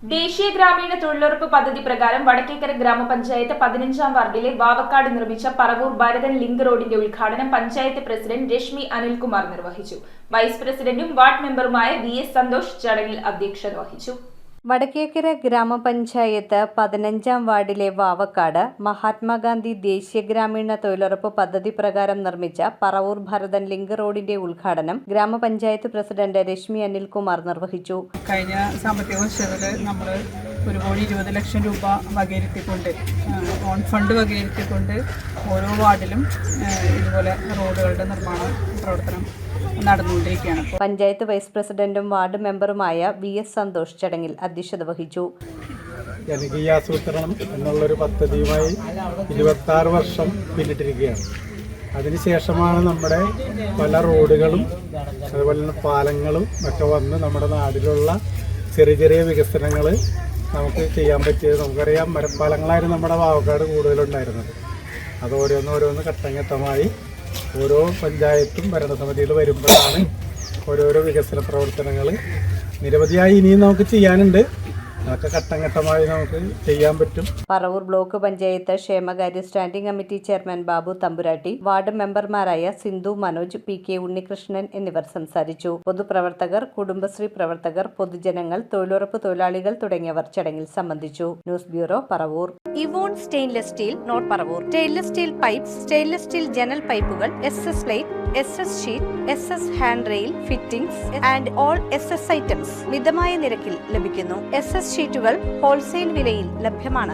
ദേശീയ ഗ്രാമീണ തൊഴിലുറപ്പ് പദ്ധതി പ്രകാരം വടക്കേക്കര ഗ്രാമപഞ്ചായത്ത് 15-ാം വാർഡിലെ വാവക്കാട് നിർമ്മിച്ച പറവൂർ ഭരതൻ ലിങ്ക് റോഡിന്റെ ഉദ്ഘാടനം പഞ്ചായത്ത് പ്രസിഡന്റ് രശ്മി അനിൽകുമാർ നിർവഹിച്ചു. വൈസ് പ്രസിഡന്റും വാർഡ് മെമ്പറുമായ വി.എസ്. സന്തോഷ് ചടങ്ങിൽ അധ്യക്ഷത വഹിച്ചു. വടക്കേക്കര ഗ്രാമപഞ്ചായത്ത് 15-ാം വാർഡിലെ വാവക്കാട് മഹാത്മാഗാന്ധി ദേശീയ ഗ്രാമീണ തൊഴിലുറപ്പ് പദ്ധതി പ്രകാരം നിർമ്മിച്ച പറവൂർ ഭരതൻ ലിങ്ക് റോഡിന്റെ ഉദ്ഘാടനം ഗ്രാമപഞ്ചായത്ത് പ്രസിഡന്റ് രശ്മി അനിൽകുമാർ നിർവഹിച്ചു. കഴിഞ്ഞ സാമ്പത്തിക വർഷത്തിൽ നമ്മൾ 1,20,00,000 രൂപ വകയിരുത്തിക്കൊണ്ട് ഓൺ ഫണ്ട് വകയിരുത്തിക്കൊണ്ട് ഓരോ വാർഡിലും ഇതുപോലെ റോഡുകളുടെ നിർമ്മാണ പ്രവർത്തനം നടന്നുകൊണ്ടിരിക്കുകയാണ്. പഞ്ചായത്ത് വൈസ് പ്രസിഡന്റും വാർഡ് മെമ്പറുമായ വി.എസ്. സന്തോഷ് ചടങ്ങിൽ അധ്യക്ഷത വഹിച്ചു. ജനകീയാസൂത്രണം എന്നുള്ളൊരു പദ്ധതിയുമായി 26 വർഷം പിന്നിട്ടിരിക്കുകയാണ്. അതിനുശേഷമാണ് നമ്മുടെ പല റോഡുകളും അതുപോലെ തന്നെ പാലങ്ങളും ഒക്കെ വന്ന് നമ്മുടെ നാട്ടിലുള്ള ചെറിയ ചെറിയ വികസനങ്ങൾ നമുക്ക് ചെയ്യാൻ പറ്റിയത്. നമുക്കറിയാം, മരപ്പാലങ്ങളായിരുന്നു നമ്മുടെ വാവക്കാട് കൂടുതലുണ്ടായിരുന്നത്. അത് ഓരോന്ന് ഘട്ടം ഘട്ടമായി ഓരോ പഞ്ചായത്തും ഭരണസമിതിയിൽ വരുമ്പോഴാണ് ഓരോരോ വികസന പ്രവർത്തനങ്ങൾ നിരവധിയായി ഇനിയും നമുക്ക് ചെയ്യാനുണ്ട്. അതൊക്കെ ഘട്ടം ഘട്ടമായി നമുക്ക് ചെയ്യാൻ പറ്റും. പറവൂർ ബ്ലോക്ക് പഞ്ചായത്ത് ക്ഷേമകാര്യ സ്റ്റാൻഡിംഗ് കമ്മിറ്റി ചെയർമാൻ ബാബു തമ്പുരാട്ടി, വാർഡ് മെമ്പർമാരായ സിന്ധു മനോജ്, പി.കെ. ഉണ്ണികൃഷ്ണൻ എന്നിവർ സംസാരിച്ചു. പൊതുപ്രവർത്തകർ, കുടുംബശ്രീ പ്രവർത്തകർ, പൊതുജനങ്ങൾ, തൊഴിലുറപ്പ് തൊഴിലാളികൾ തുടങ്ങിയവർ ചടങ്ങിൽ സംബന്ധിച്ചു. News bureau, Paravur. ഇവോൺ stainless steel, north Paravur. Stainless steel pipes, stainless steel ജനൽ പൈപ്പുകൾ, SS plate, SS sheet, SS hand rail, fittings and all SS items മിതമായ നിരക്കിൽ ലഭിക്കുന്നു. SS ഷീറ്റുകൾ ഹോൾസെയിൽ വിലയിൽ ലഭ്യമാണ്.